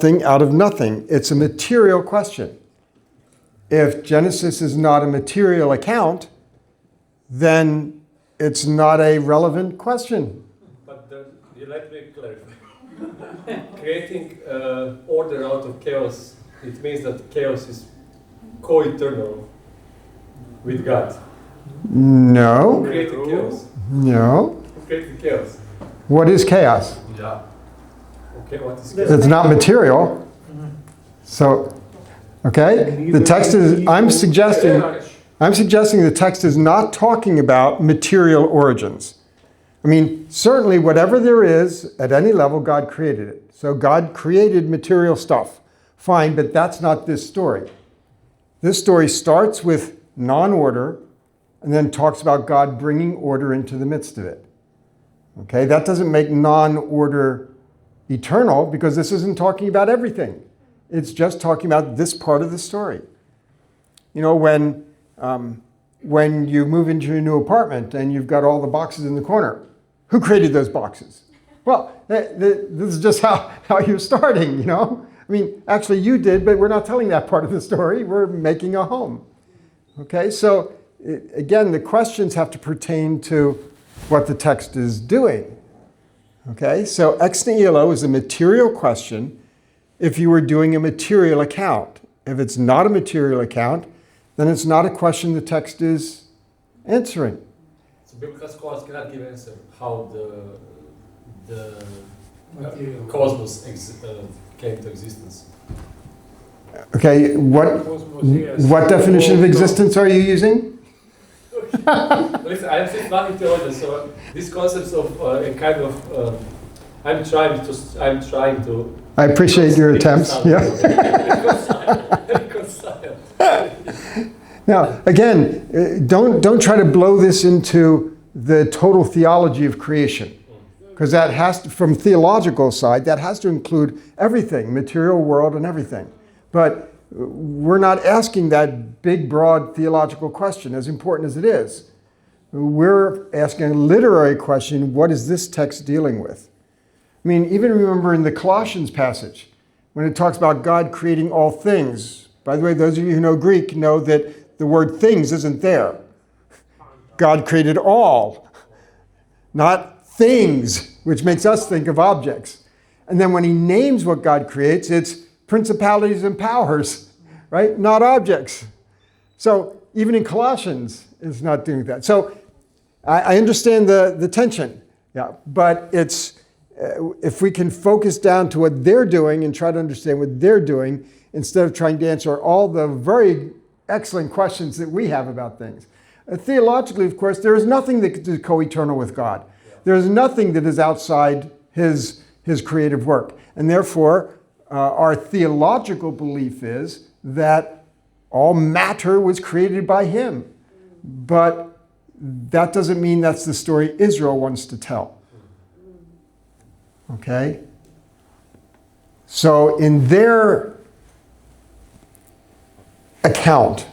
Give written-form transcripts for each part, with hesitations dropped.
thing out of nothing. It's a material question. If Genesis is not a material account, then it's not a relevant question. But let me clarify. Creating order out of chaos, it means that chaos is co-eternal with God. No. Creating chaos. No. Creating chaos. What is chaos? Yeah. Okay, what is chaos? It's not material. So, okay, the text is, I'm suggesting the text is not talking about material origins. I mean, certainly whatever there is, at any level, God created it. So God created material stuff. Fine, but that's not this story. This story starts with non-order and then talks about God bringing order into the midst of it. Okay, that doesn't make non-order eternal because this isn't talking about everything. It's just talking about this part of the story. You know, when you move into your new apartment and you've got all the boxes in the corner, who created those boxes? Well, this is just how you're starting, you know? I mean, actually you did, but we're not telling that part of the story. We're making a home. Okay, so again, the questions have to pertain to what the text is doing. Okay, so ex nihilo is a material question if you were doing a material account. If it's not a material account, then it's not a question the text is answering. So biblical scholars cannot give answer how the cosmos came to existence. Okay, what definition of existence are you using? Listen, I am saying nothing theologian, so these concepts of a kind of I'm trying to. I appreciate your attempts. Yeah. Now, again, don't try to blow this into the total theology of creation, because that has to, from theological side, that has to include everything, material world and everything. But we're not asking that big, broad theological question, as important as it is. We're asking a literary question, what is this text dealing with? I mean, even remember in the Colossians passage, when it talks about God creating all things. By the way, those of you who know Greek know that the word things isn't there. God created all, not things, which makes us think of objects. And then when he names what God creates, it's principalities and powers, right? Not objects. So even in Colossians, it's not doing that. So I understand the tension, yeah, but it's, if we can focus down to what they're doing and try to understand what they're doing, instead of trying to answer all the very excellent questions that we have about things. Theologically, of course, there is nothing that is co-eternal with God. There is nothing that is outside his creative work. And therefore, our theological belief is that all matter was created by him. But that doesn't mean that's the story Israel wants to tell. Okay? So in their account,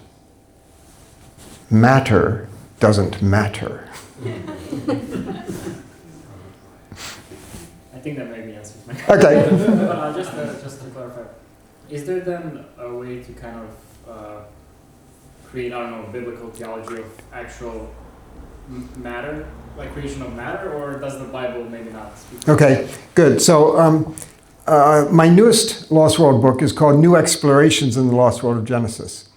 matter doesn't matter. I think that maybe answers my question. Okay. Just to clarify, is there then a way to kind of create, I don't know, biblical theology of actual matter, like creation of matter, or does the Bible maybe not speak? Okay, good. So my newest Lost World book is called New Explorations in the Lost World of Genesis.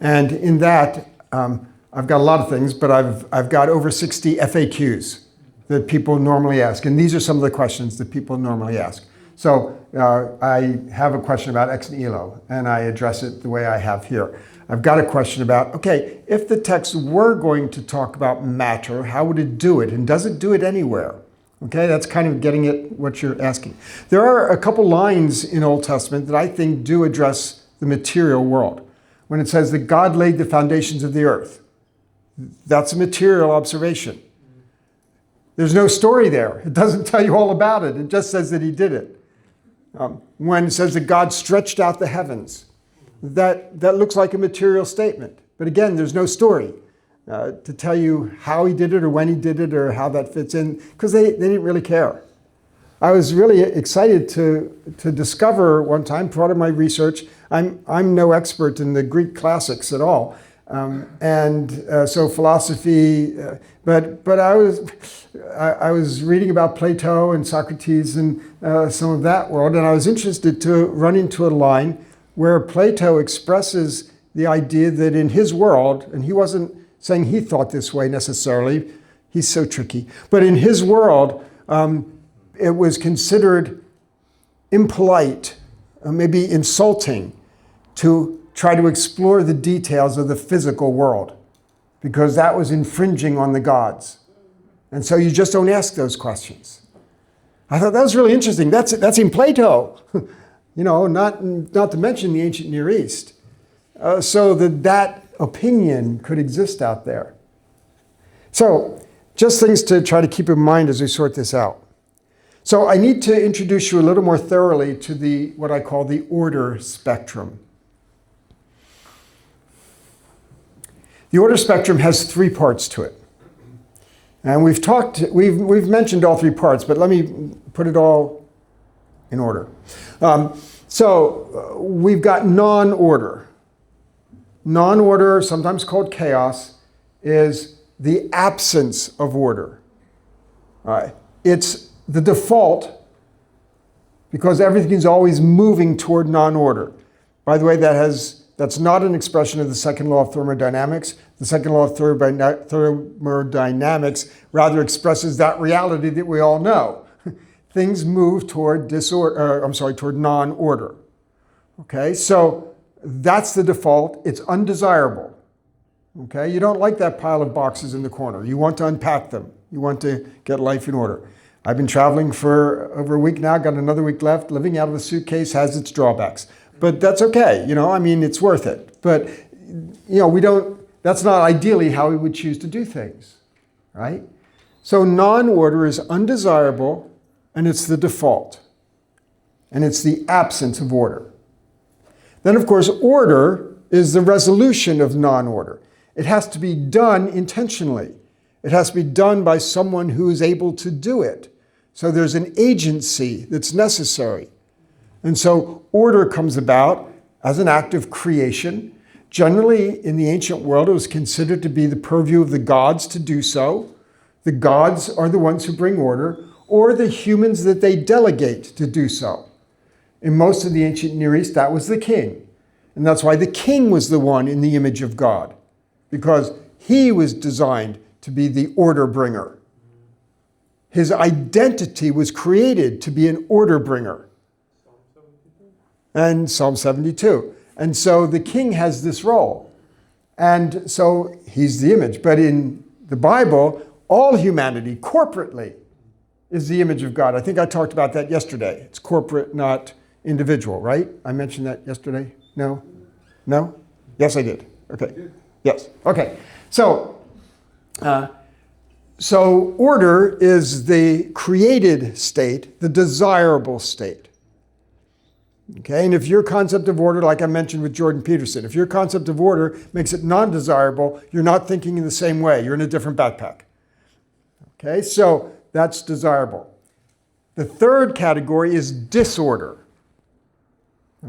And in that, I've got a lot of things, but I've got over 60 FAQs that people normally ask. And these are some of the questions that people normally ask. So I have a question about ex nihilo, and I address it the way I have here. I've got a question about, okay, if the text were going to talk about matter, how would it do it? And does it do it anywhere? Okay, that's kind of getting at what you're asking. There are a couple lines in Old Testament that I think do address the material world. When it says that God laid the foundations of the earth, that's a material observation. There's no story there. It doesn't tell you all about it. It just says that he did it. When it says that God stretched out the heavens, that looks like a material statement. But again, there's no story to tell you how he did it or when he did it or how that fits in, because they didn't really care. I was really excited to discover one time, part of my research, I'm no expert in the Greek classics at all, so philosophy, but I was reading about Plato and Socrates and some of that world, and I was interested to run into a line where Plato expresses the idea that in his world, and he wasn't saying he thought this way necessarily, he's so tricky, but in his world, it was considered impolite, maybe insulting, to try to explore the details of the physical world, because that was infringing on the gods. And so you just don't ask those questions. I thought that was really interesting. That's in Plato, not to mention the ancient Near East. So that opinion could exist out there. So just things to try to keep in mind as we sort this out. So I need to introduce you a little more thoroughly to what I call the order spectrum. The order spectrum has 3 parts to it. And we've mentioned all 3 parts, but let me put it all in order. So we've got non-order. Non-order, sometimes called chaos, is the absence of order. It's the default because everything is always moving toward non-order. By the way, that's not an expression of the second law of thermodynamics. The second law of thermodynamics rather expresses that reality that we all know. Things move toward toward non-order. Okay, so that's the default. It's undesirable. Okay, you don't like that pile of boxes in the corner. You want to unpack them. You want to get life in order. I've been traveling for over a week now, got another week left. Living out of a suitcase has its drawbacks. But that's okay, it's worth it. But, that's not ideally how we would choose to do things, right? So non-order is undesirable, and it's the default. And it's the absence of order. Then, of course, order is the resolution of non-order. It has to be done intentionally. It has to be done by someone who is able to do it. So there's an agency that's necessary. And so order comes about as an act of creation. Generally, in the ancient world, it was considered to be the purview of the gods to do so. The gods are the ones who bring order, or the humans that they delegate to do so. In most of the ancient Near East, that was the king. And that's why the king was the one in the image of God, because he was designed to be the order bringer. His identity was created to be an order bringer. And Psalm 72. And so the king has this role. And so he's the image. But in the Bible, all humanity, corporately, is the image of God. I think I talked about that yesterday. It's corporate, not individual, right? I mentioned that yesterday? No? No? Yes, I did. Okay. Yes. Okay. So order is the created state, the desirable state. Okay, and if your concept of order, like I mentioned with Jordan Peterson, if your concept of order makes it non-desirable, you're not thinking in the same way. You're in a different backpack. Okay, so that's desirable. The third category is disorder.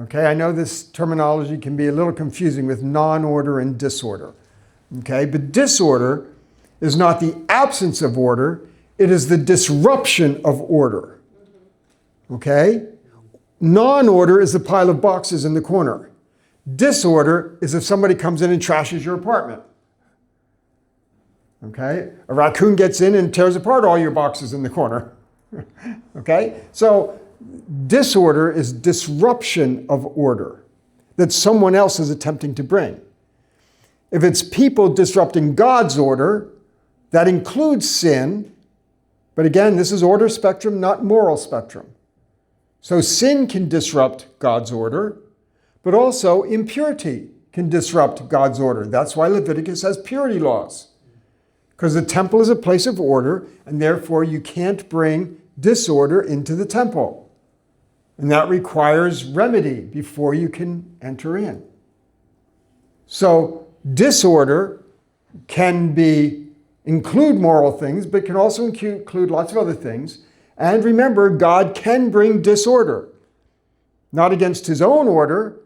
Okay, I know this terminology can be a little confusing with non-order and disorder. Okay, but disorder is not the absence of order, it is the disruption of order. Okay? Non-order is the pile of boxes in the corner. Disorder is if somebody comes in and trashes your apartment. Okay? A raccoon gets in and tears apart all your boxes in the corner. Okay? So disorder is disruption of order that someone else is attempting to bring. If it's people disrupting God's order, that includes sin. But again, this is order spectrum, not moral spectrum. So sin can disrupt God's order, but also impurity can disrupt God's order. That's why Leviticus has purity laws. Because the temple is a place of order, and therefore you can't bring disorder into the temple. And that requires remedy before you can enter in. So disorder can include moral things, but can also include lots of other things. And remember, God can bring disorder. Not against his own order,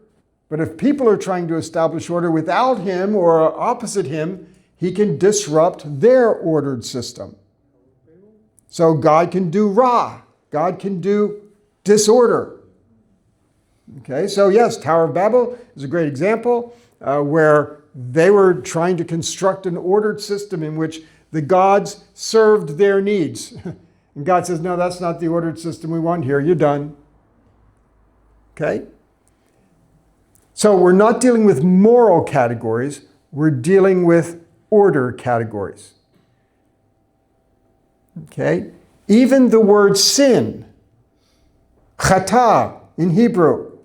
but if people are trying to establish order without him or opposite him, he can disrupt their ordered system. So God can do Ra. God can do disorder. Okay, so yes, Tower of Babel is a great example where they were trying to construct an ordered system in which the gods served their needs. And God says, no, that's not the ordered system we want here. You're done. Okay? So we're not dealing with moral categories. We're dealing with order categories. Okay? Even the word sin, chata in Hebrew,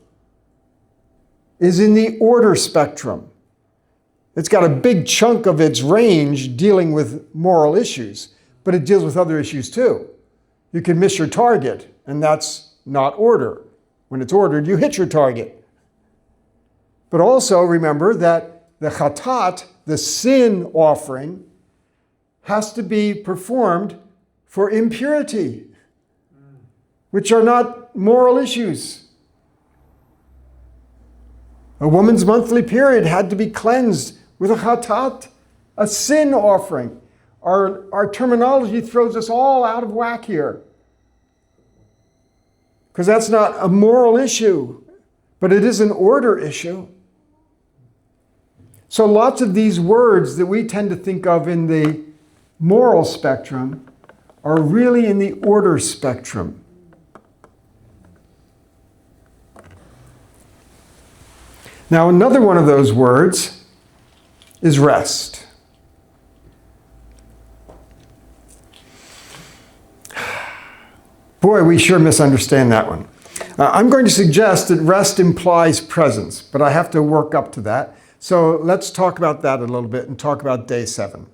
is in the order spectrum. It's got a big chunk of its range dealing with moral issues, but it deals with other issues too. You can miss your target, and that's not order. When it's ordered, you hit your target. But also remember that the chatat, the sin offering, has to be performed for impurity, which are not moral issues. A woman's monthly period had to be cleansed with a chatat, a sin offering. Our terminology throws us all out of whack here. Because that's not a moral issue, but it is an order issue. So lots of these words that we tend to think of in the moral spectrum are really in the order spectrum. Now, another one of those words is rest. Boy, we sure misunderstand that one. I'm going to suggest that rest implies presence, but I have to work up to that. So let's talk about that a little bit and talk about day 7.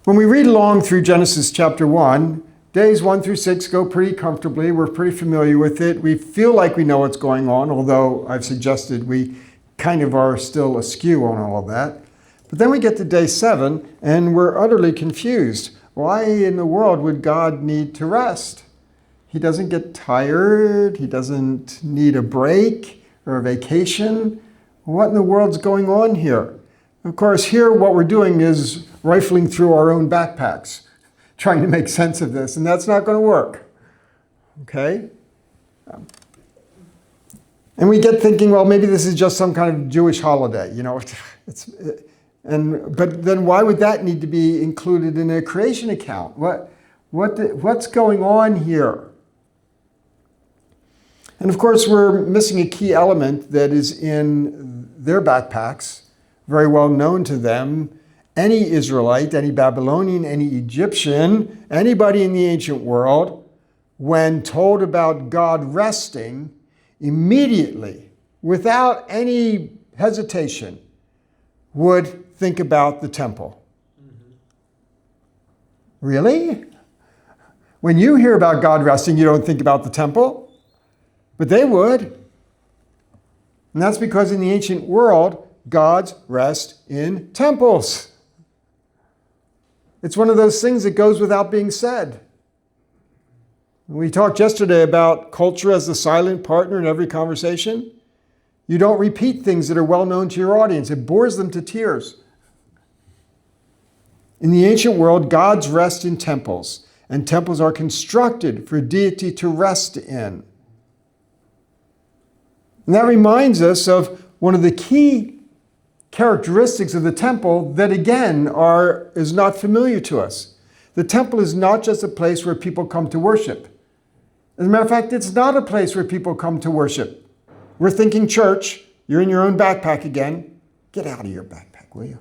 When we read along through Genesis chapter 1, days 1 through 6 go pretty comfortably. We're pretty familiar with it. We feel like we know what's going on, although I've suggested we kind of are still askew on all of that. But then we get to day 7, and we're utterly confused. Why in the world would God need to rest? He doesn't get tired. He doesn't need a break or a vacation. What in the world's going on here? Of course, here what we're doing is rifling through our own backpacks, trying to make sense of this, and that's not going to work. Okay? And we get thinking, well, maybe this is just some kind of Jewish holiday, you know. But then why would that need to be included in a creation account? What's going on here? And of course, we're missing a key element that is in their backpacks, very well known to them. Any Israelite, any Babylonian, any Egyptian, anybody in the ancient world, when told about God resting, immediately, without any hesitation, would think about the temple. Mm-hmm. Really? When you hear about God resting, you don't think about the temple? But they would. And that's because in the ancient world, gods rest in temples. It's one of those things that goes without being said. We talked yesterday about culture as the silent partner in every conversation. You don't repeat things that are well known to your audience. It bores them to tears. In the ancient world, gods rest in temples, and temples are constructed for deity to rest in. And that reminds us of one of the key characteristics of the temple that, again, is not familiar to us. The temple is not just a place where people come to worship. As a matter of fact, it's not a place where people come to worship. We're thinking church. You're in your own backpack again. Get out of your backpack, will you?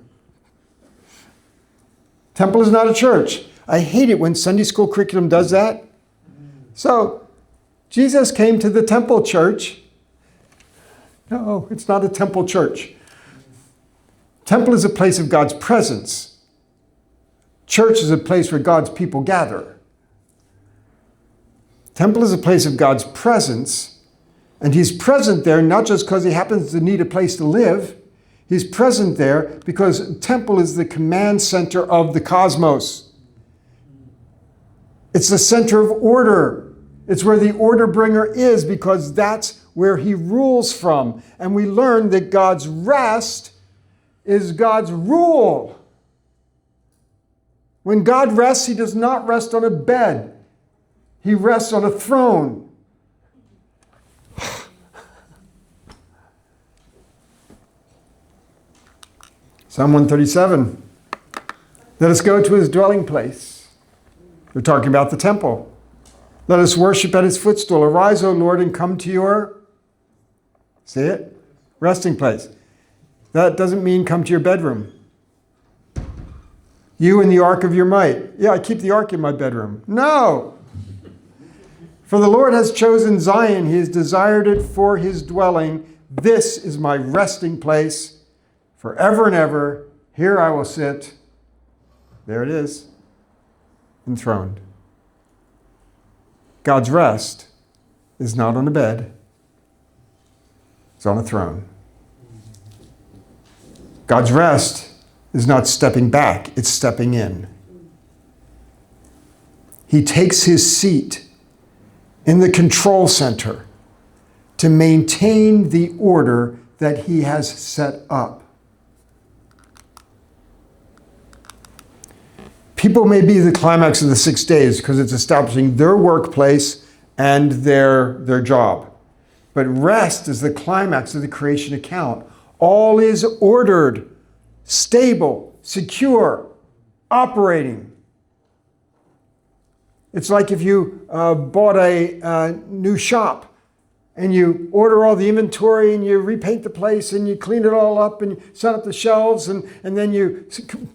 Temple is not a church. I hate it when Sunday school curriculum does that. So, Jesus came to the temple church. No, it's not a temple church. Temple is a place of God's presence. Church is a place where God's people gather. Temple is a place of God's presence, and he's present there not just because he happens to need a place to live. He's present there because temple is the command center of the cosmos. It's the center of order. It's where the order bringer is because that's where he rules from. And we learn that God's rest is God's rule. When God rests, he does not rest on a bed. He rests on a throne. Psalm 137. Let us go to his dwelling place. They're talking about the temple. Let us worship at his footstool. Arise, O Lord, and come to your, say it, resting place. That doesn't mean come to your bedroom. You and the ark of your might. Yeah, I keep the ark in my bedroom. No. For the Lord has chosen Zion. He has desired it for his dwelling. This is my resting place forever and ever. Here I will sit. There it is. Enthroned. God's rest is not on a bed. It's on a throne. God's rest is not stepping back, it's stepping in. He takes his seat in the control center to maintain the order that he has set up. People may be the climax of the 6 days because it's establishing their workplace and their job. But rest is the climax of the creation account. All is ordered, stable, secure, operating. It's like if you bought a new shop and you order all the inventory and you repaint the place and you clean it all up and you set up the shelves and then you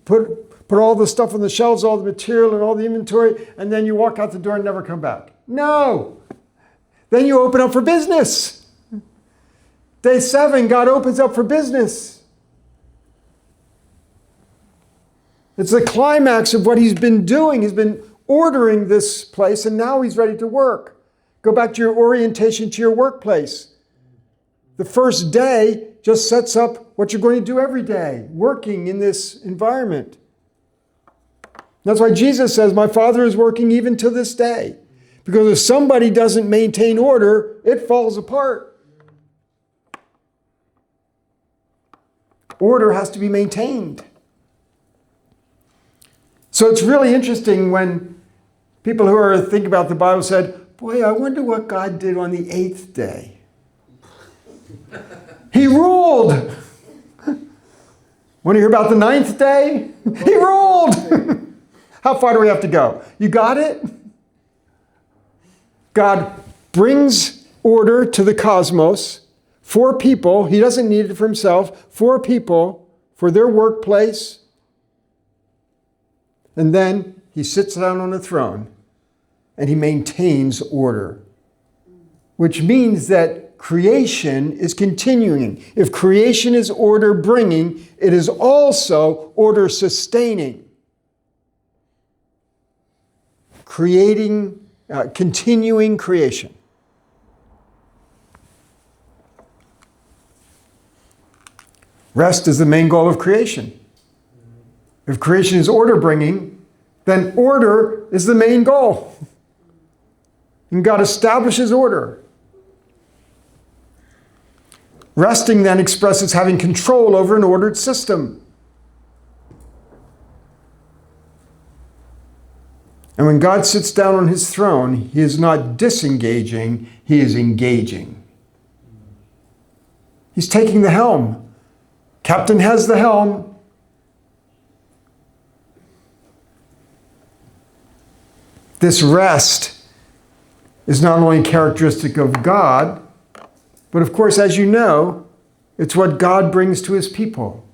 put all the stuff on the shelves, all the material and all the inventory, and then you walk out the door and never come back. No! Then you open up for business. Day 7, God opens up for business. It's the climax of what he's been doing. He's been ordering this place, and now he's ready to work. Go back to your orientation to your workplace. The first day just sets up what you're going to do every day, working in this environment. That's why Jesus says, my Father is working even to this day. Because if somebody doesn't maintain order, it falls apart. Order has to be maintained. So it's really interesting when people who are thinking about the Bible said, boy, I wonder what God did on the 8th day. He ruled. Want to hear about the 9th day? He ruled. How far do we have to go? You got it? God brings order to the cosmos for people. He doesn't need it for himself. For people, for their workplace. And then he sits down on a throne and he maintains order. Which means that creation is continuing. If creation is order bringing, it is also order sustaining. Continuing creation. Rest is the main goal of creation. If creation is order bringing, then order is the main goal. And God establishes order. Resting then expresses having control over an ordered system. And when God sits down on his throne, he is not disengaging, he is engaging. He's taking the helm. Captain has the helm. This rest is not only characteristic of God, but of course, as you know, it's what God brings to his people.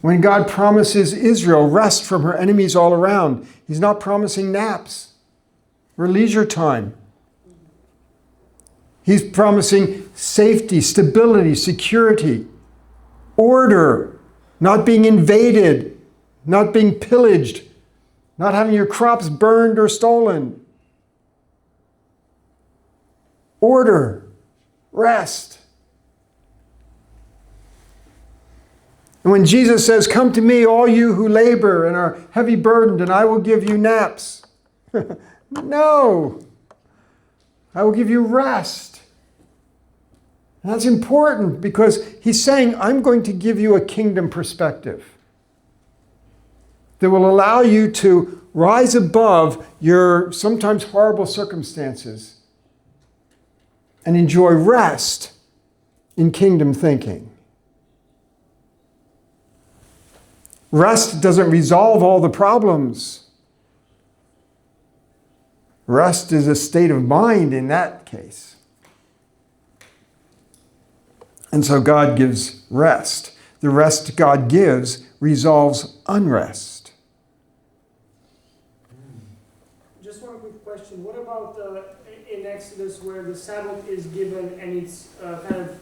When God promises Israel rest from her enemies all around, he's not promising naps or leisure time. He's promising safety, stability, security, order, not being invaded, not being pillaged, not having your crops burned or stolen. Order, rest. And when Jesus says, "Come to me, all you who labor and are heavy burdened, and I will give you naps." No. I will give you rest. And that's important because he's saying, I'm going to give you a kingdom perspective that will allow you to rise above your sometimes horrible circumstances and enjoy rest in kingdom thinking. Rest doesn't resolve all the problems. Rest is a state of mind in that case. And so God gives rest. The rest God gives resolves unrest. Just one quick question. What about in Exodus where the Sabbath is given and it's kind of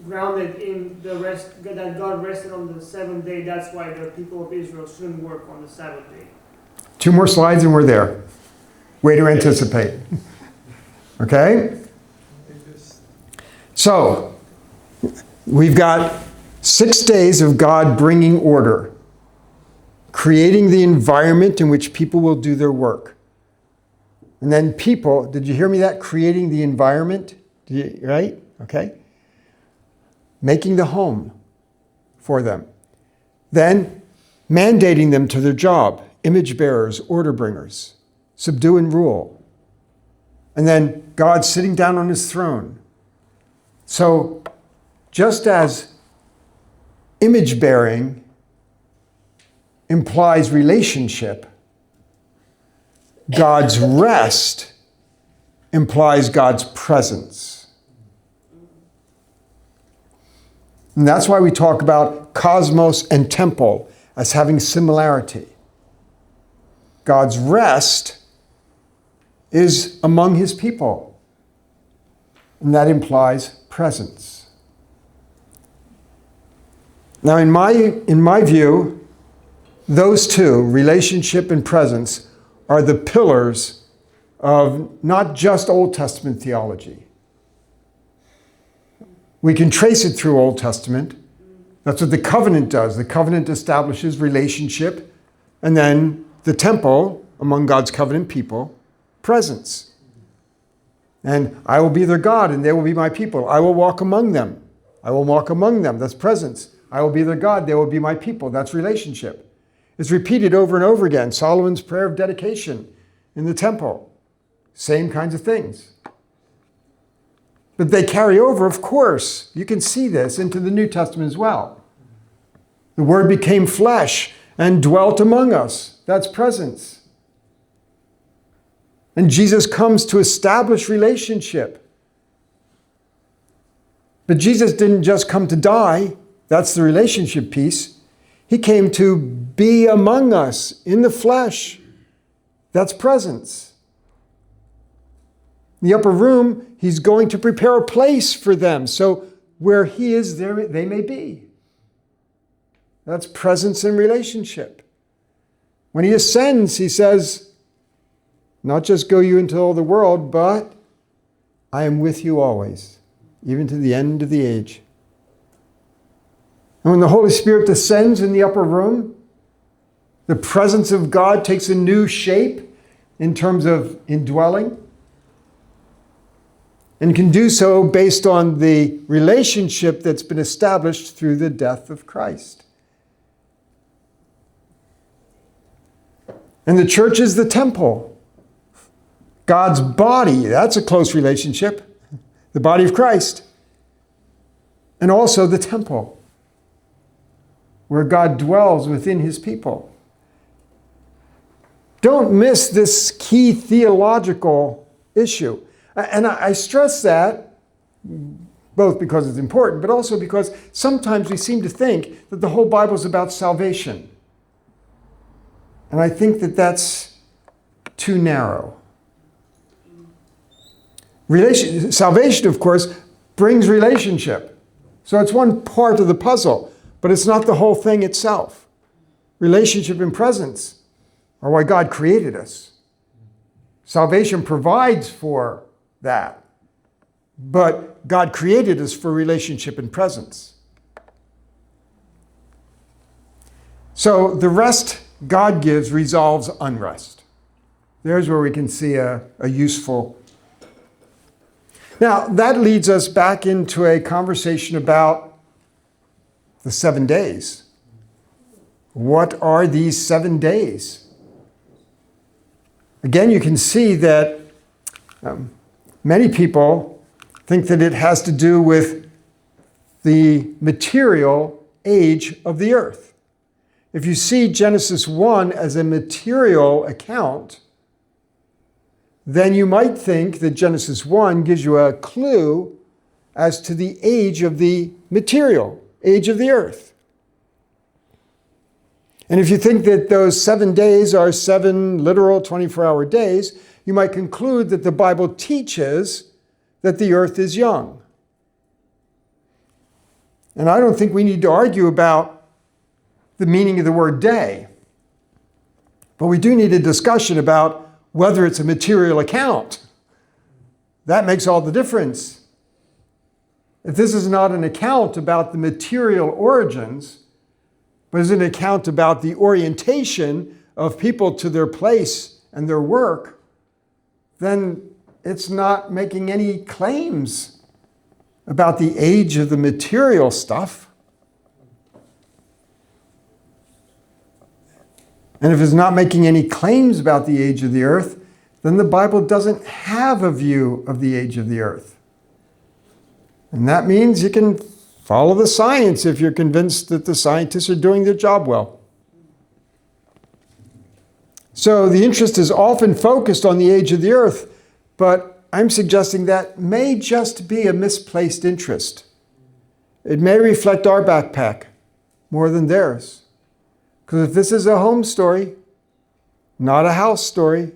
grounded in the rest, that God rested on the seventh day? That's why the people of Israel shouldn't work on the Sabbath day. 2 more slides and we're there. Way to anticipate. Okay? So, we've got 6 days of God bringing order, creating the environment in which people will do their work. And then people, did you hear me that? Creating the environment, right? Okay. Making the home for them. Then mandating them to their job, image bearers, order bringers, subdue and rule. And then God sitting down on his throne. So just as image bearing implies relationship, God's rest implies God's presence. And that's why we talk about cosmos and temple as having similarity. God's rest is among his people, and that implies presence. Now, in my view, those two, relationship and presence, are the pillars of not just Old Testament theology. We can trace it through Old Testament. That's what the covenant does. The covenant establishes relationship, and then the temple, among God's covenant people, presence. And I will be their God, and they will be my people. I will walk among them. I will walk among them. That's presence. I will be their God. They will be my people. That's relationship. It's repeated over and over again. Solomon's prayer of dedication in the temple. Same kinds of things. But they carry over, of course. You can see this into the New Testament as well. The Word became flesh and dwelt among us. That's presence. And Jesus comes to establish relationship. But Jesus didn't just come to die. That's the relationship piece. He came to be among us in the flesh. That's presence. In the upper room, he's going to prepare a place for them. So where he is, there they may be. That's presence and relationship. When he ascends, he says, not just go you into all the world, but I am with you always, even to the end of the age. And when the Holy Spirit descends in the upper room, the presence of God takes a new shape in terms of indwelling, and can do so based on the relationship that's been established through the death of Christ. And the church is the temple. God's body, that's a close relationship. The body of Christ. And also the temple, where God dwells within his people. Don't miss this key theological issue. And I stress that, both because it's important, but also because sometimes we seem to think that the whole Bible is about salvation. And I think that that's too narrow. Salvation, of course, brings relationship. So it's one part of the puzzle, but it's not the whole thing itself. Relationship and presence are why God created us. Salvation provides for that. But God created us for relationship and presence. So the rest God gives resolves unrest. There's where we can see a useful. Now, that leads us back into a conversation about the 7 days. What are these 7 days? Again, you can see that many people think that it has to do with the material age of the earth. If you see Genesis 1 as a material account, then you might think that Genesis 1 gives you a clue as to the age of the material, age of the earth. And if you think that those 7 days are 7 literal 24-hour days, you might conclude that the Bible teaches that the earth is young. And I don't think we need to argue about the meaning of the word day. But we do need a discussion about whether it's a material account. That makes all the difference. If this is not an account about the material origins, but is an account about the orientation of people to their place and their work, then it's not making any claims about the age of the material stuff. And if it's not making any claims about the age of the earth, then the Bible doesn't have a view of the age of the earth. And that means you can follow the science if you're convinced that the scientists are doing their job well. So the interest is often focused on the age of the earth, but I'm suggesting that may just be a misplaced interest. It may reflect our backpack more than theirs. Because if this is a home story, not a house story,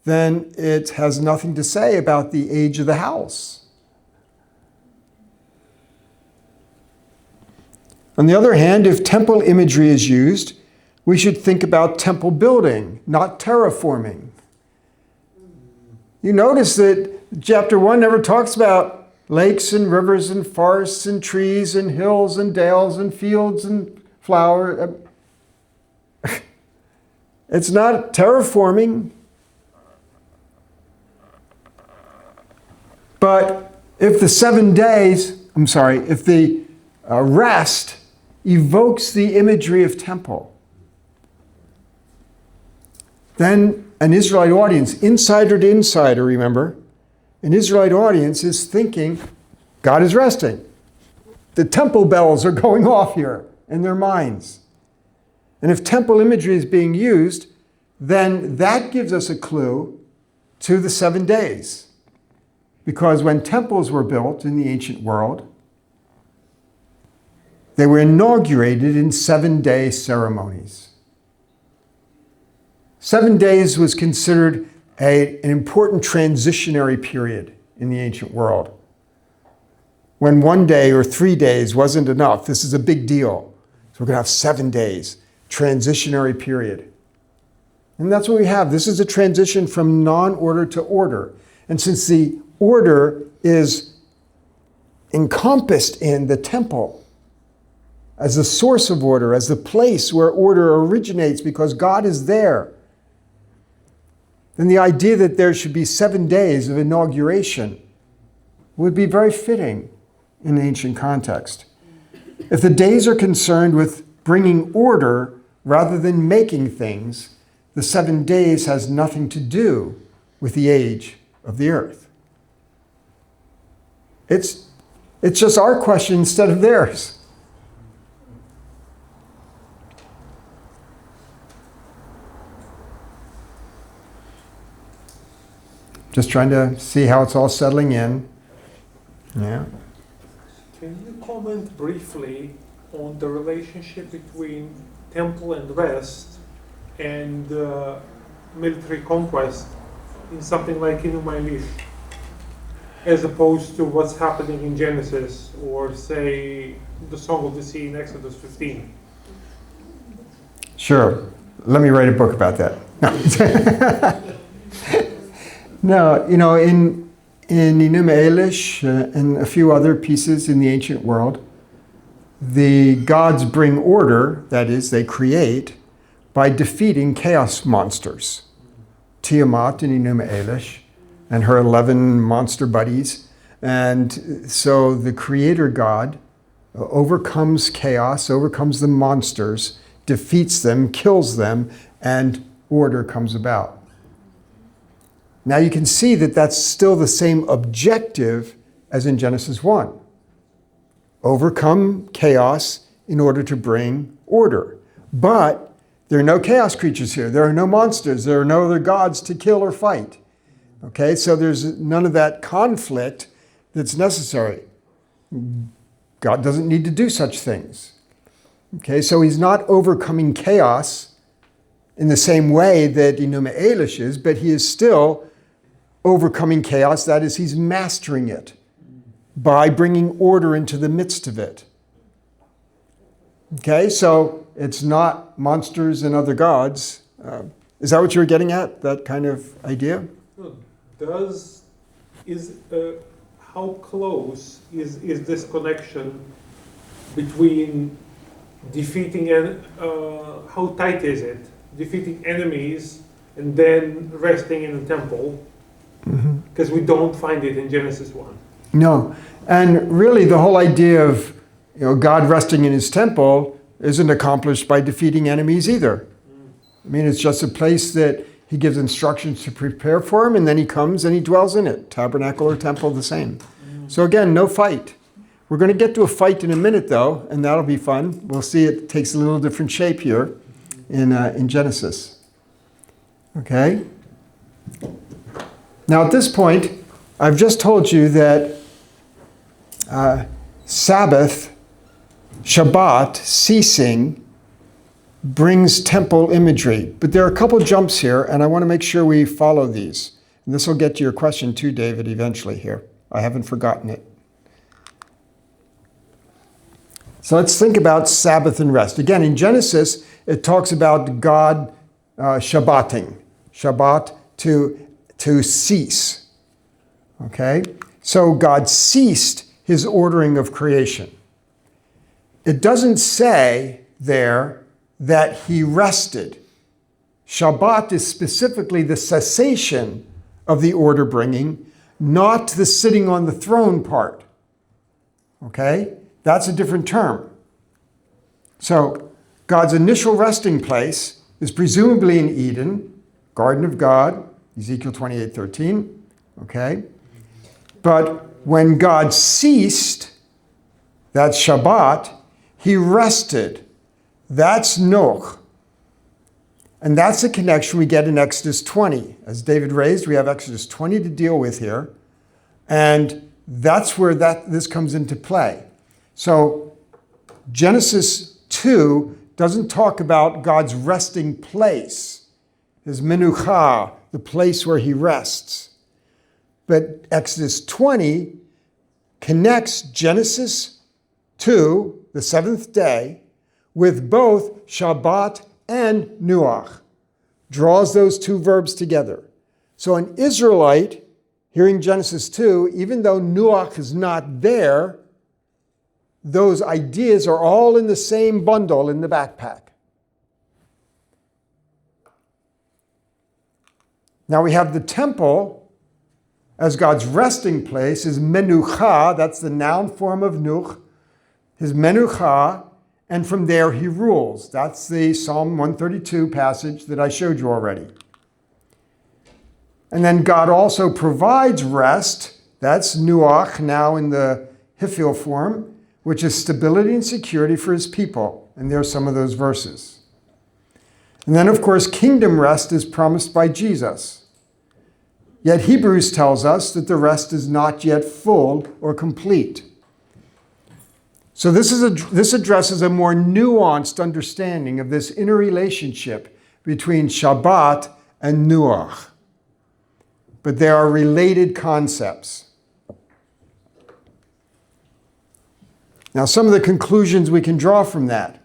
then it has nothing to say about the age of the house. On the other hand, if temple imagery is used, we should think about temple building, not terraforming. You notice that chapter 1 never talks about lakes and rivers and forests and trees and hills and dales and fields and flower. It's not terraforming. But if the 7 days, if the rest evokes the imagery of temple, then an Israelite audience, insider to insider, remember, an Israelite audience is thinking, God is resting. The temple bells are going off here in their minds. And if temple imagery is being used, then that gives us a clue to the 7 days. Because when temples were built in the ancient world, they were inaugurated in 7-day ceremonies. 7 days was considered an important transitionary period in the ancient world. When 1 day or 3 days wasn't enough, this is a big deal. So we're going to have 7 days, transitionary period. And that's what we have. This is a transition from non-order to order. And since the order is encompassed in the temple as the source of order, as the place where order originates because God is there, then the idea that there should be 7 days of inauguration would be very fitting in ancient context. If the days are concerned with bringing order rather than making things, the 7 days has nothing to do with the age of the earth. It's just our question instead of theirs. Just trying to see how it's all settling in. Yeah. Can you comment briefly on the relationship between temple and rest and military conquest in something like Inumailich, as opposed to what's happening in Genesis or, say, the Song of the Sea in Exodus 15? Sure. Let me write a book about that. No, in Enuma Elish and a few other pieces in the ancient world, the gods bring order, that is, they create, by defeating chaos monsters. Tiamat and Enuma Elish and her 11 monster buddies. And so the creator god overcomes chaos, overcomes the monsters, defeats them, kills them, and order comes about. Now you can see that that's still the same objective as in Genesis 1. Overcome chaos in order to bring order. But there are no chaos creatures here. There are no monsters. There are no other gods to kill or fight. Okay, so there's none of that conflict that's necessary. God doesn't need to do such things. Okay, so he's not overcoming chaos in the same way that Enuma Elish is, but he is still overcoming chaos. That is, he's mastering it by bringing order into the midst of it. Okay, so it's not monsters and other gods. Is that what you were getting at, that kind of idea? How close is this connection between defeating and how tight is it? Defeating enemies and then resting in the temple? Because we don't find it in Genesis 1. No, and really the whole idea of God resting in his temple isn't accomplished by defeating enemies either. I mean, it's just a place that he gives instructions to prepare for him, and then he comes and he dwells in it. Tabernacle or temple, the same. So again, no fight. We're going to get to a fight in a minute, though, and that'll be fun. We'll see it takes a little different shape here in Genesis. Okay? Now, at this point, I've just told you that Sabbath, Shabbat, ceasing, brings temple imagery. But there are a couple jumps here, and I want to make sure we follow these. And this will get to your question too, David, eventually here. I haven't forgotten it. So let's think about Sabbath and rest. Again, in Genesis, it talks about God Shabbating. Shabbat, to cease. Okay? So God ceased his ordering of creation. It doesn't say there that he rested. Shabbat is specifically the cessation of the order bringing, not the sitting on the throne part. Okay? That's a different term. So God's initial resting place is presumably in Eden, Garden of God, Ezekiel 28:13. Okay? But when God ceased, that's Shabbat, he rested. That's Noch. And that's the connection we get in Exodus 20. As David raised, we have Exodus 20 to deal with here. And that's where this comes into play. So Genesis 2 doesn't talk about God's resting place, his menucha, the place where he rests. But Exodus 20 connects Genesis 2, the seventh day, with both Shabbat and Nuach, draws those two verbs together. So an Israelite, hearing Genesis 2, even though Nuach is not there, those ideas are all in the same bundle in the backpack. Now we have the temple as God's resting place, his menucha, that's the noun form of nuch, his menucha, and from there he rules. That's the Psalm 132 passage that I showed you already. And then God also provides rest, that's nuach, now in the hifil form, which is stability and security for his people. And there are some of those verses. And then, of course, kingdom rest is promised by Jesus. Yet Hebrews tells us that the rest is not yet full or complete. So this addresses a more nuanced understanding of this interrelationship between Shabbat and Nuach. But they are related concepts. Now, some of the conclusions we can draw from that.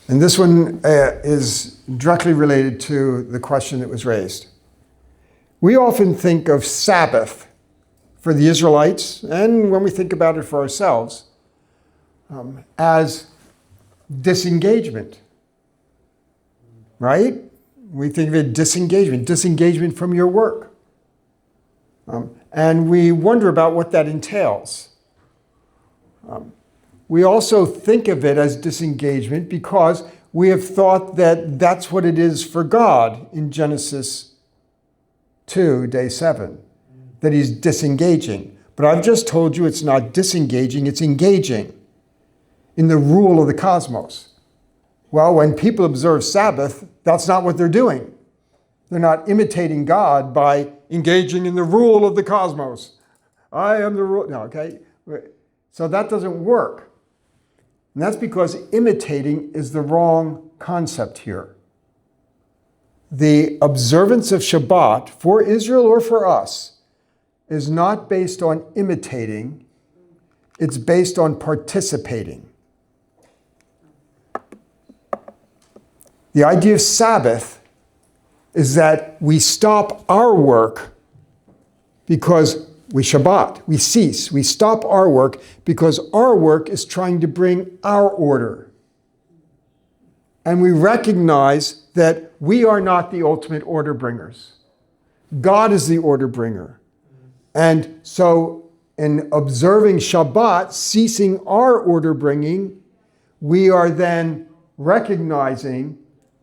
And this one is directly related to the question that was raised. We often think of Sabbath for the Israelites, and when we think about it for ourselves, as disengagement, right? We think of it disengagement from your work. And we wonder about what that entails. We also think of it as disengagement because we have thought that that's what it is for God in Genesis 2, day 7, that he's disengaging. But I've just told you it's not disengaging, it's engaging in the rule of the cosmos. Well, when people observe Sabbath, that's not what they're doing. They're not imitating God by engaging in the rule of the cosmos. I am the rule. No, okay? So that doesn't work. And that's because imitating is the wrong concept here. The observance of Shabbat for Israel or for us is not based on imitating, it's based on participating. The idea of Sabbath is that we stop our work because we Shabbat, we cease, we stop our work because our work is trying to bring our order. And we recognize that we are not the ultimate order bringers. God is the order bringer. And so in observing Shabbat, ceasing our order bringing, we are then recognizing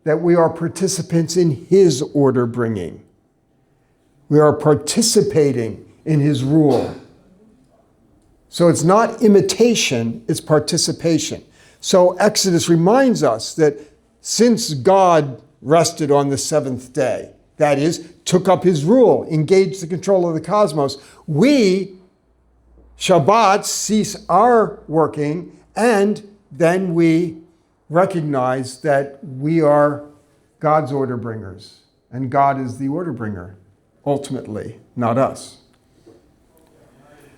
that we are participants in his order bringing. We are participating in his rule. So it's not imitation, it's participation. So Exodus reminds us that since God rested on the seventh day, that is, took up his rule, engaged the control of the cosmos, we, Shabbat, cease our working, and then we recognize that we are God's order bringers, and God is the order bringer, ultimately, not us.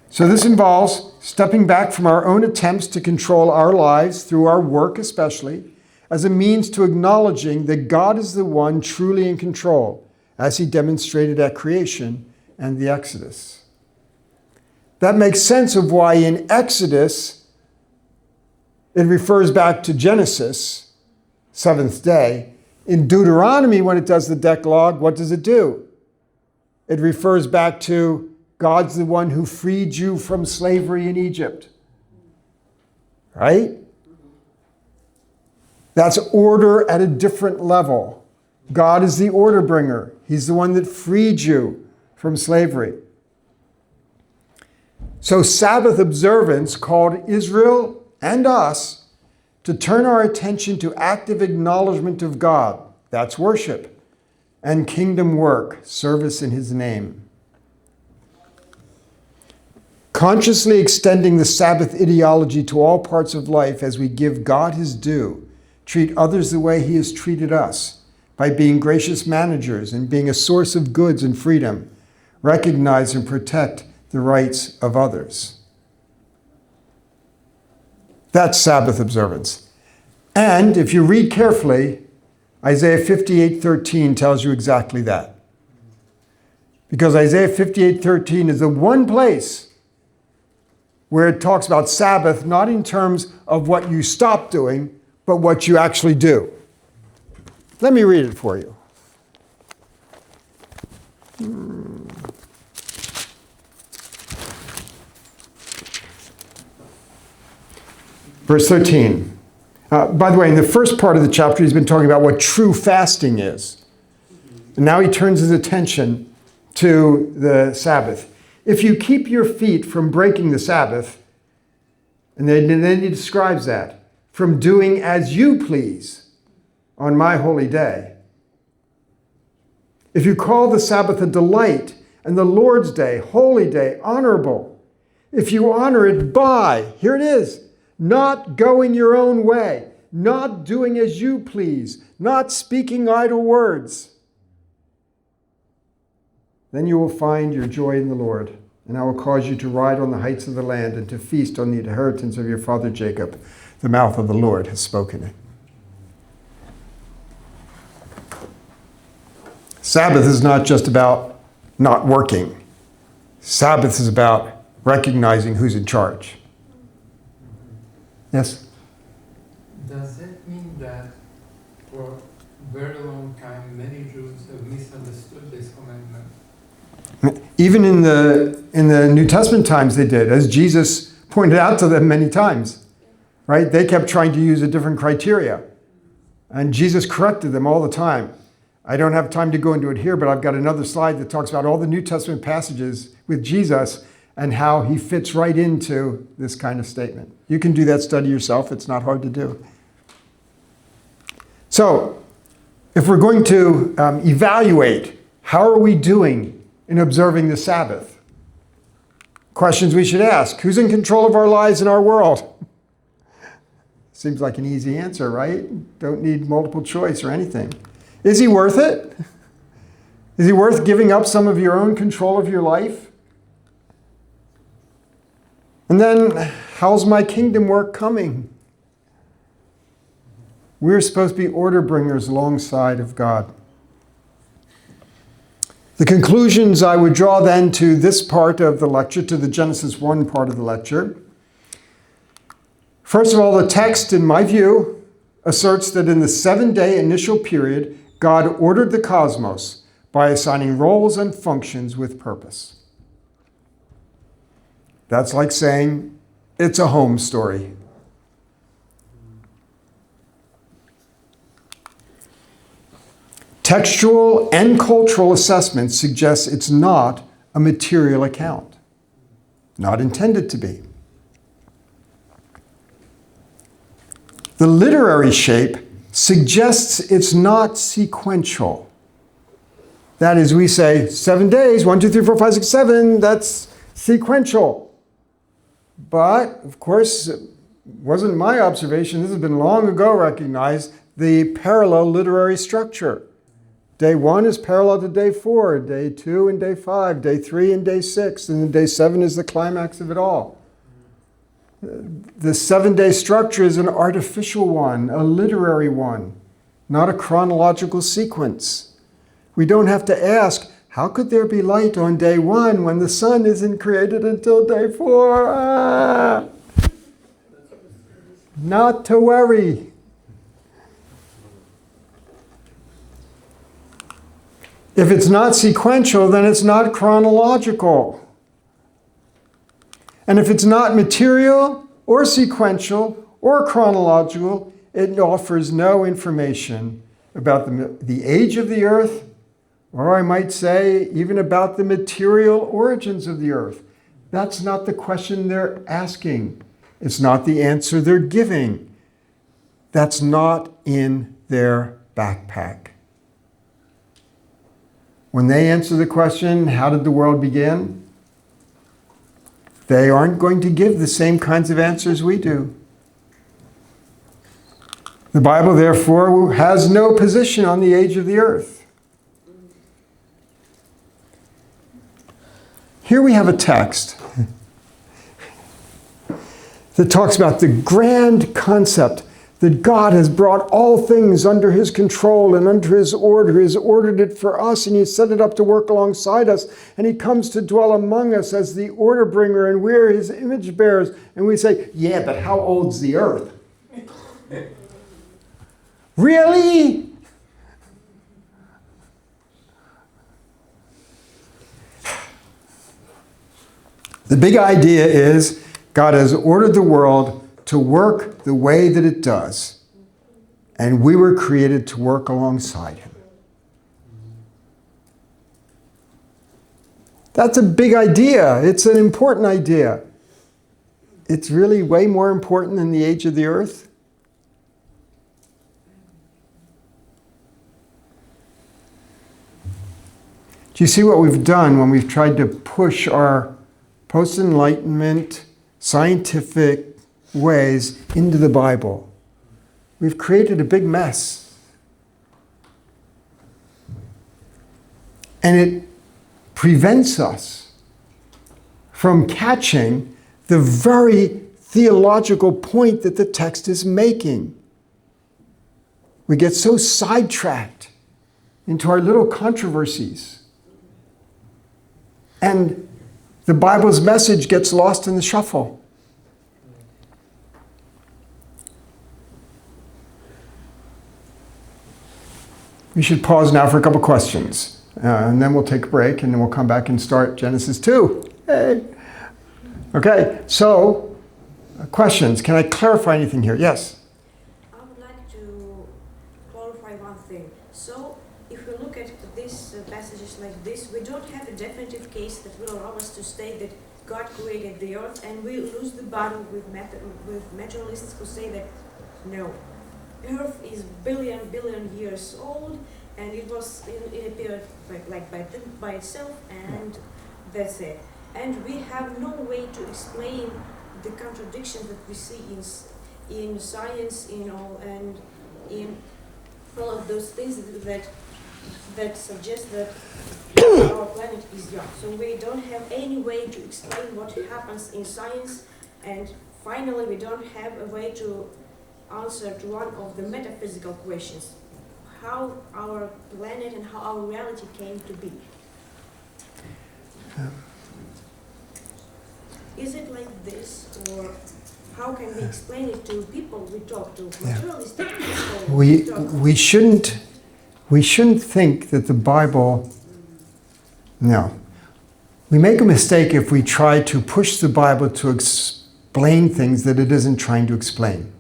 So this involves stepping back from our own attempts to control our lives through our work especially, as a means to acknowledging that God is the one truly in control, as he demonstrated at creation and the Exodus. That makes sense of why in Exodus, it refers back to Genesis, seventh day. In Deuteronomy, when it does the Decalogue, what does it do? It refers back to God's the one who freed you from slavery in Egypt. Right? That's order at a different level. God is the order bringer. He's the one that freed you from slavery. So Sabbath observance called Israel and us to turn our attention to active acknowledgement of God. That's worship. And kingdom work, service in his name. Consciously extending the Sabbath ideology to all parts of life as we give God his due, treat others the way he has treated us, by being gracious managers and being a source of goods and freedom, recognize and protect the rights of others. That's Sabbath observance. And if you read carefully, Isaiah 58:13 tells you exactly that. Because Isaiah 58:13 is the one place where it talks about Sabbath, not in terms of what you stop doing, but what you actually do. Let me read it for you. Verse 13. By the way, in the first part of the chapter, he's been talking about what true fasting is. And now he turns his attention to the Sabbath. If you keep your feet from breaking the Sabbath, and then he describes that, from doing as you please on my holy day. If you call the Sabbath a delight and the Lord's day, holy day, honorable, if you honor it by, here it is, not going your own way, not doing as you please, not speaking idle words, then you will find your joy in the Lord, and I will cause you to ride on the heights of the land and to feast on the inheritance of your father Jacob. The mouth of the Lord has spoken it. Sabbath is not just about not working. Sabbath is about recognizing who's in charge. Yes? Does that mean that for a very long time many Jews have misunderstood this commandment? Even in the New Testament times they did, as Jesus pointed out to them many times. Right? They kept trying to use a different criteria. And Jesus corrected them all the time. I don't have time to go into it here, but I've got another slide that talks about all the New Testament passages with Jesus and how he fits right into this kind of statement. You can do that study yourself. It's not hard to do. So, if we're going to evaluate how are we doing in observing the Sabbath, questions we should ask. Who's in control of our lives and our world? Seems like an easy answer, right? Don't need multiple choice or anything. Is he worth it? Is he worth giving up some of your own control of your life? And then, how's my kingdom work coming? We're supposed to be order bringers alongside of God. The conclusions I would draw then to this part of the lecture, to the Genesis 1 part of the lecture. First of all, the text, in my view, asserts that in the 7-day initial period, God ordered the cosmos by assigning roles and functions with purpose. That's like saying it's a home story. Textual and cultural assessment suggests it's not a material account. Not intended to be. The literary shape suggests it's not sequential. That is, we say 7 days, 1, 2, 3, 4, 5, 6, 7, that's sequential. But, of course, it wasn't my observation. This has been long ago recognized, the parallel literary structure. Day 1 is parallel to day 4, day 2 and day 5, day 3 and day 6, and then day 7 is the climax of it all. The 7-day structure is an artificial one, a literary one, not a chronological sequence. We don't have to ask, how could there be light on day 1 when the sun isn't created until day 4? Not to worry. If it's not sequential, then it's not chronological. And if it's not material or sequential or chronological, it offers no information about the age of the earth, or I might say even about the material origins of the earth. That's not the question they're asking. It's not the answer they're giving. That's not in their backpack. When they answer the question, how did the world begin? They aren't going to give the same kinds of answers we do. The Bible, therefore, has no position on the age of the earth. Here we have a text that talks about the grand concept that God has brought all things under his control and under his order. He's ordered it for us, and he set it up to work alongside us. And he comes to dwell among us as the order bringer, and we're his image bearers. And we say, yeah, but how old's the earth? Really? The big idea is God has ordered the world to work the way that it does. And we were created to work alongside him. That's a big idea. It's an important idea. It's really way more important than the age of the earth. Do you see what we've done when we've tried to push our post-Enlightenment scientific ways into the Bible? We've created a big mess. And it prevents us from catching the very theological point that the text is making. We get so sidetracked into our little controversies. And the Bible's message gets lost in the shuffle. We should pause now for a couple questions. And then we'll take a break, and then we'll come back and start Genesis 2. Hey. Okay, so questions. Can I clarify anything here? Yes? I would like to clarify one thing. So, if we look at these passages like this, we don't have a definitive case that will allow us to state that God created the earth, and we lose the battle with materialists who say that no, earth is billion years old, and it was in a period by itself, and that's it. And we have no way to explain the contradictions that we see in science, and in all of those things that suggest that our planet is young. So we don't have any way to explain what happens in science, and finally we don't have a way to answer to one of the metaphysical questions: how our planet and how our reality came to be. Is it like this, or how can we explain it to people we talk to, materialistic people we talk to? We shouldn't think that the Bible. No, we make a mistake if we try to push the Bible to explain things that it isn't trying to explain.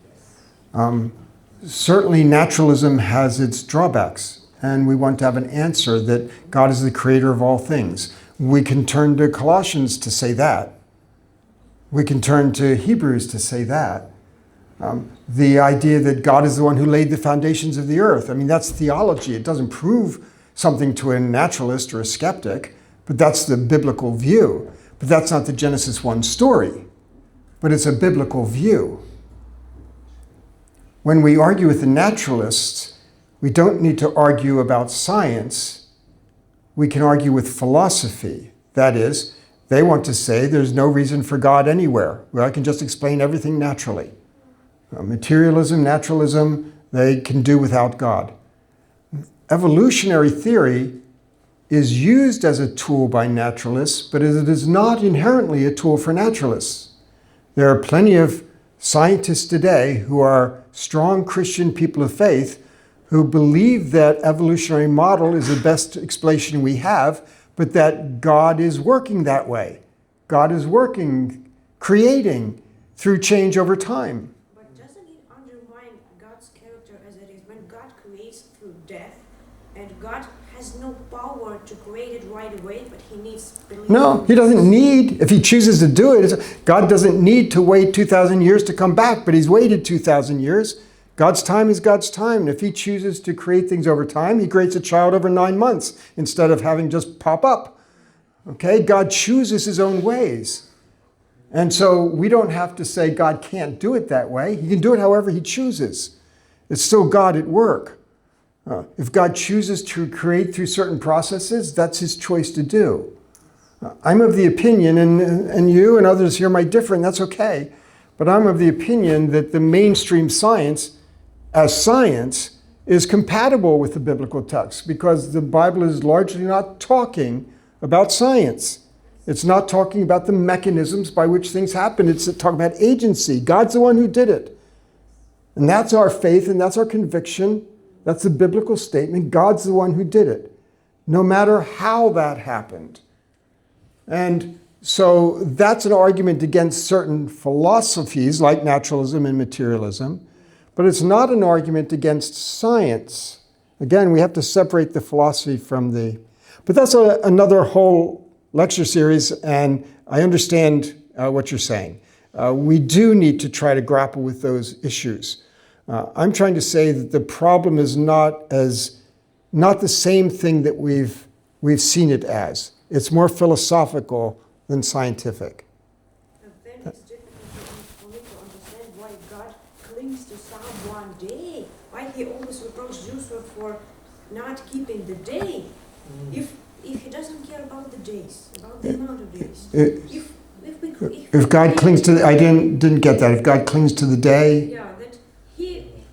Certainly, naturalism has its drawbacks, and we want to have an answer that God is the creator of all things. We can turn to Colossians to say that. We can turn to Hebrews to say that. The idea that God is the one who laid the foundations of the earth. I mean, that's theology. It doesn't prove something to a naturalist or a skeptic, but that's the biblical view. But that's not the Genesis 1 story, but it's a biblical view. When we argue with the naturalists, we don't need to argue about science. We can argue with philosophy. That is, they want to say there's no reason for God anywhere, where I can just explain everything naturally. Materialism, naturalism, they can do without God. Evolutionary theory is used as a tool by naturalists, but it is not inherently a tool for naturalists. There are plenty of scientists today who are strong Christian people of faith who believe that evolutionary model is the best explanation we have, but that God is working that way. God is working, creating through change over time. But doesn't it undermine God's character as it is when God creates through death, and God has no power to create it right away, but he needs belief? No, he doesn't need, if he chooses to do it, God doesn't need to wait 2,000 years to come back, but he's waited 2,000 years. God's time is God's time, and if he chooses to create things over time, he creates a child over 9 months instead of having just pop up. Okay, God chooses his own ways. And so we don't have to say God can't do it that way. He can do it however he chooses. It's still God at work. If God chooses to create through certain processes, that's his choice to do. I'm of the opinion, and you and others here might differ, and that's okay, but I'm of the opinion that the mainstream science, as science, is compatible with the biblical text, because the Bible is largely not talking about science. It's not talking about the mechanisms by which things happen. It's talking about agency. God's the one who did it. And that's our faith, and that's our conviction. That's the biblical statement. God's the one who did it, no matter how that happened. And so that's an argument against certain philosophies like naturalism and materialism, but it's not an argument against science. Again, we have to separate the philosophy from the... But that's another whole lecture series, and I understand what you're saying. We do need to try to grapple with those issues. I'm trying to say that the problem is not the same thing that we've seen it as. It's more philosophical than scientific. But then it's difficult for me to understand why God clings to some one day. Why he always reproaches Jews for not keeping the day. If he doesn't care about the days, about the amount of days. If God clings to I didn't get that. If God clings to the day. Yeah,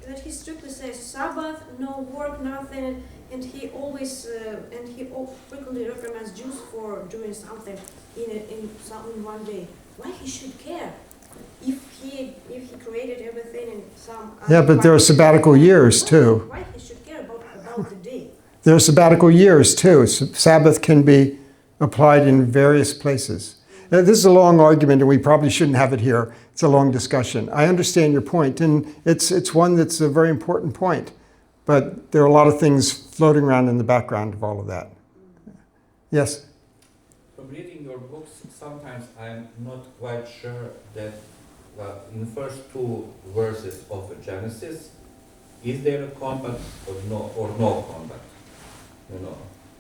that he strictly says Sabbath, no work, nothing, and he always and he frequently recognized Jews for doing something in one day. Why he should care? If he created everything in some Yeah, but there are sabbatical years too. Why he should care about the day? There are sabbatical years too. Sabbath can be applied in various places. Now, this is a long argument, and we probably shouldn't have it here. It's a long discussion. I understand your point, and it's one that's a very important point. But there are a lot of things floating around in the background of all of that. Yes? From reading your books, sometimes I'm not quite sure that in the first two verses of Genesis, is there a combat or no combat?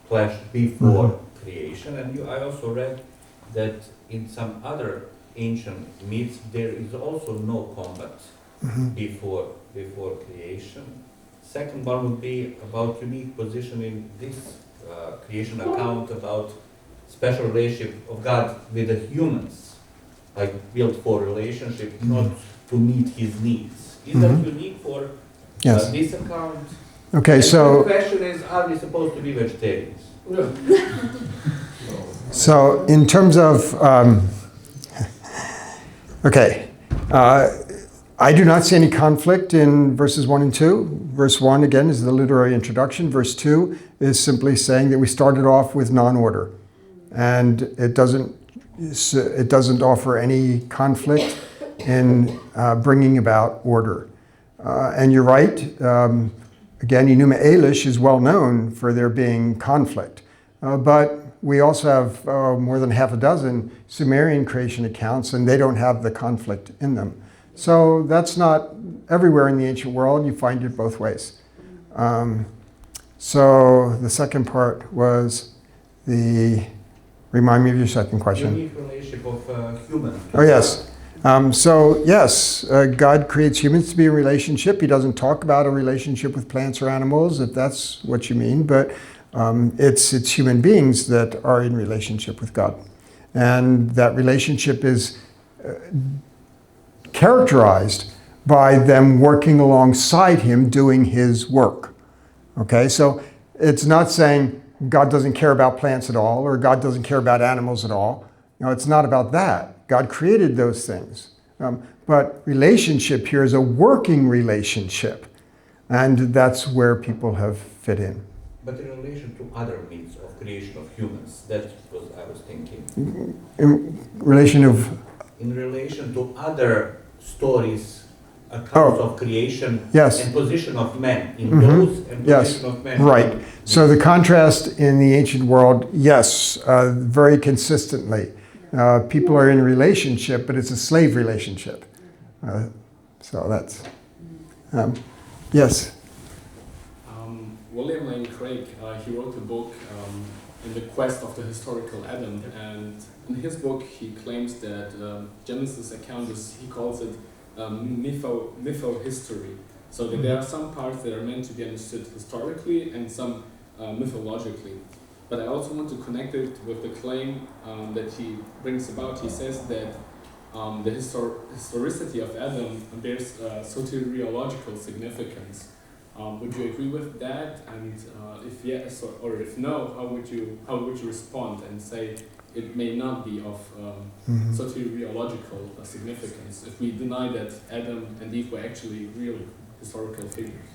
Clash before creation. And I also read that in some other ancient myths, there is also no combat before creation. Second one would be about unique position in this creation account about special relationship of God with the humans, like built for relationship, not to meet his needs. Is that unique for this account? Okay, and so the question is, are we supposed to be vegetarians? So in terms of, I do not see any conflict in verses 1 and 2. Verse 1, again, is the literary introduction. Verse 2 is simply saying that we started off with non-order. And it doesn't offer any conflict in bringing about order. And you're right. Again, Enuma Elish is well known for there being conflict. But we also have more than half a dozen Sumerian creation accounts, and they don't have the conflict in them. So that's not everywhere in the ancient world. You find it both ways. So the second part was remind me of your second question. Unique relationship of human. Oh, yes. So yes, God creates humans to be in relationship. He doesn't talk about a relationship with plants or animals, if that's what you mean, but it's human beings that are in relationship with God. And that relationship is characterized by them working alongside him doing his work. Okay, so it's not saying God doesn't care about plants at all, or God doesn't care about animals at all. No, it's not about that. God created those things. But relationship here is a working relationship. And that's where people have fit in. But in relation to other myths of creation of humans, that's what I was thinking. In relation to other stories, accounts of creation and position of men in those and position of men. Right. So the contrast in the ancient world, yes, very consistently. People are in a relationship, but it's a slave relationship. So that's, yes. William Lane Craig, he wrote a book in the quest of the historical Adam, and in his book he claims that Genesis account he calls it mytho-history. So that there are some parts that are meant to be understood historically and some mythologically. But I also want to connect it with the claim that he brings about. He says that the historicity of Adam bears soteriological significance. Would you agree with that? And if yes or if no, how would you respond and say it may not be of soteriological significance if we deny that Adam and Eve were actually real historical figures?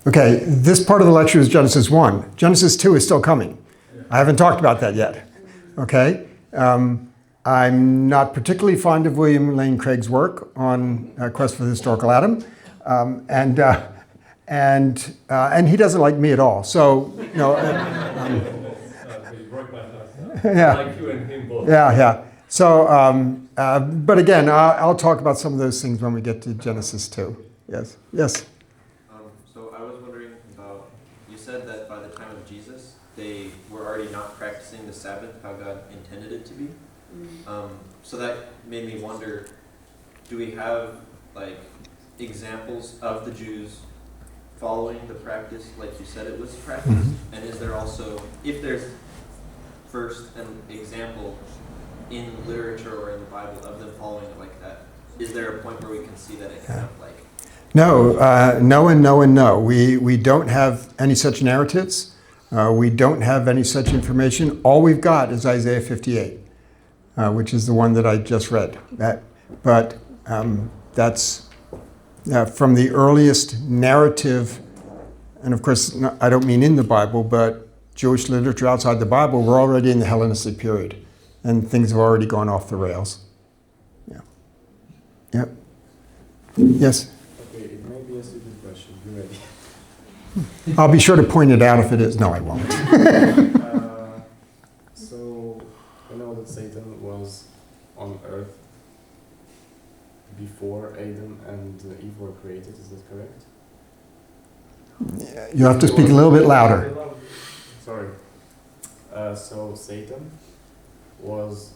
Okay, this part of the lecture is Genesis 1. Genesis 2 is still coming. I haven't talked about that yet. Okay? I'm not particularly fond of William Lane Craig's work on Quest for the Historical Adam. And he doesn't like me at all. So, you know. Like you and him both. Yeah. So, but again, I'll talk about some of those things when we get to Genesis 2. Yes. So I was wondering about, you said that by the time of Jesus, they were already not practicing the Sabbath how God intended it to be. So that made me wonder, do we have like examples of the Jews following the practice like you said it was practiced? And is there also, if there's first an example in literature or in the Bible of them following it like that, is there a point where we can see that it kind of like... No, no and no and no. We don't have any such narratives. We don't have any such information. All we've got is Isaiah 58, which is the one that I just read. But that's from the earliest narrative, and of course, I don't mean in the Bible, but Jewish literature outside the Bible, we're already in the Hellenistic period, and things have already gone off the rails. Yeah. Yep. Yes? Okay, it may be a stupid question. You ready? I'll be sure to point it out if it is. No, I won't. So, I know that Satan was on earth before Adam and Eve were created, is that correct? You have to speak a little bit louder. Sorry. So Satan was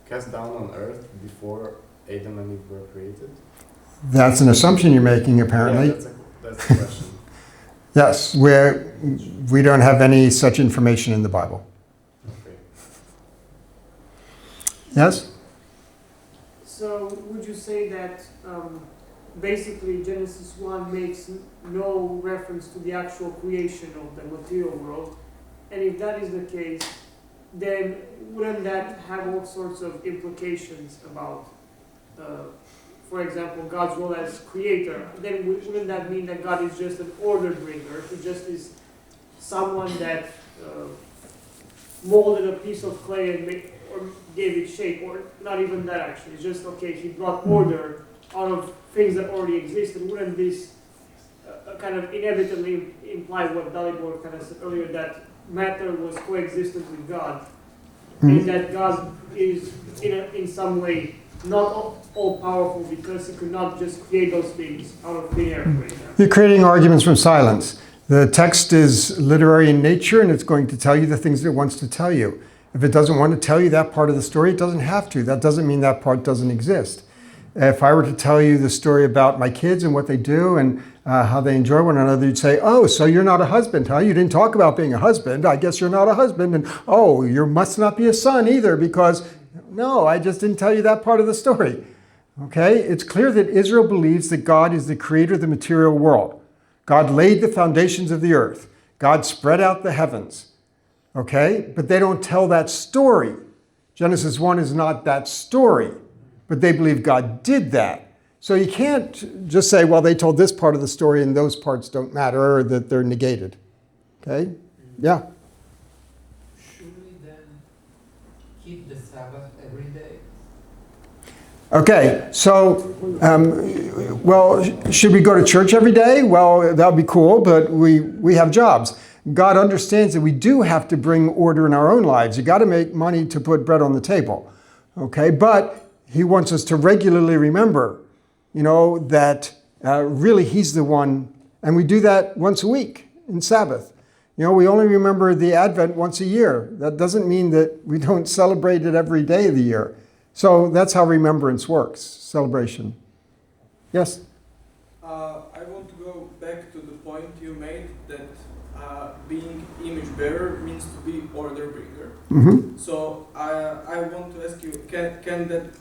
cast down on earth before Adam and Eve were created? That's an assumption you're making, apparently. Yeah, that's the question. Yes, we don't have any such information in the Bible. Okay. Yes? So would you say that basically Genesis 1 makes no reference to the actual creation of the material world? And if that is the case, then wouldn't that have all sorts of implications about, for example, God's role as creator? Then wouldn't that mean that God is just an order bringer, who just is someone that molded a piece of clay and or gave it shape, or not even that actually? It's just, okay, he brought order out of things that already existed. Wouldn't this kind of inevitably imply what Dalibor kind of said earlier, that matter was coexistent with God, and that God is in some way not all powerful because he could not just create those things out of thin air, for example? You're creating arguments from silence. The text is literary in nature, and it's going to tell you the things it wants to tell you. If it doesn't want to tell you that part of the story, it doesn't have to. That doesn't mean that part doesn't exist. If I were to tell you the story about my kids and what they do and how they enjoy one another, you'd say, oh, so you're not a husband, huh? You didn't talk about being a husband. I guess you're not a husband. And oh, you must not be a son either, because no, I just didn't tell you that part of the story. Okay? It's clear that Israel believes that God is the creator of the material world. God laid the foundations of the earth. God spread out the heavens. Okay? But they don't tell that story. Genesis 1 is not that story. But they believe God did that. So you can't just say, well, they told this part of the story and those parts don't matter, or that they're negated. Okay? Yeah? Should we then keep the Sabbath every day? Okay, so, well, should we go to church every day? Well, that would be cool, but we have jobs. God understands that we do have to bring order in our own lives. You got to make money to put bread on the table. Okay, but he wants us to regularly remember, that really he's the one, and we do that once a week in Sabbath. We only remember the Advent once a year. That doesn't mean that we don't celebrate it every day of the year. So that's how remembrance works, celebration. Yes? I want to go back to the point you made that being image bearer means to be order bringer. Mm-hmm. So I want to ask you, can that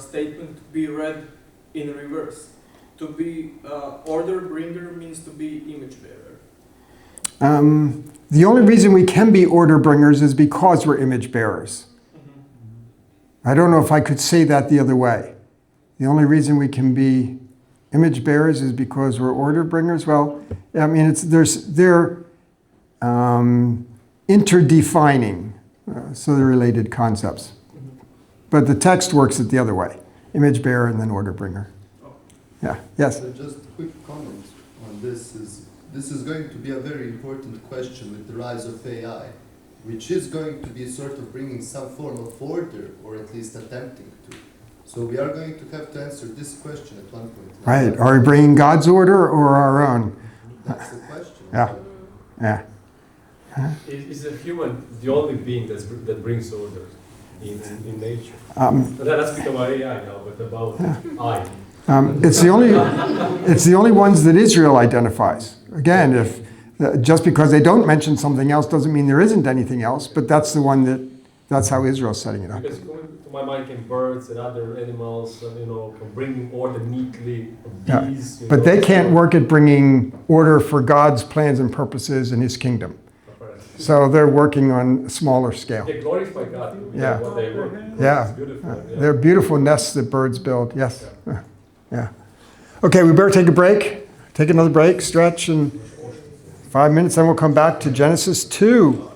statement be read in reverse? To be order bringer means to be image bearer. The only reason we can be order bringers is because we're image bearers. I don't know if I could say that the other way. The only reason we can be image bearers is because we're order bringers. Well, I mean, they're interdefining, so they're related concepts. But the text works it the other way. Image bearer and then order bringer. Yeah, yes? So just a quick comment on this is going to be a very important question with the rise of AI, which is going to be sort of bringing some form of order, or at least attempting to. So we are going to have to answer this question at one point. Right. Are we bringing God's order or our own? That's the question. Yeah. Yeah. Is a human the only being that brings order in nature? Let's speak about AI now, but about I. It's the only ones that Israel identifies. Again, if just because they don't mention something else doesn't mean there isn't anything else, but that's the one that's how Israel's setting it up. Because going to my mind can birds and other animals, can bring order neatly. Bees, But they can't work at bringing order for God's plans and purposes in his kingdom. So they're working on a smaller scale. They glorify God. Yeah. What they work. Yeah. It's beautiful. Yeah. They're beautiful nests that birds build. Yes. Yeah. Okay, we better take a break. Take another break, stretch, and 5 minutes, then we'll come back to Genesis 2.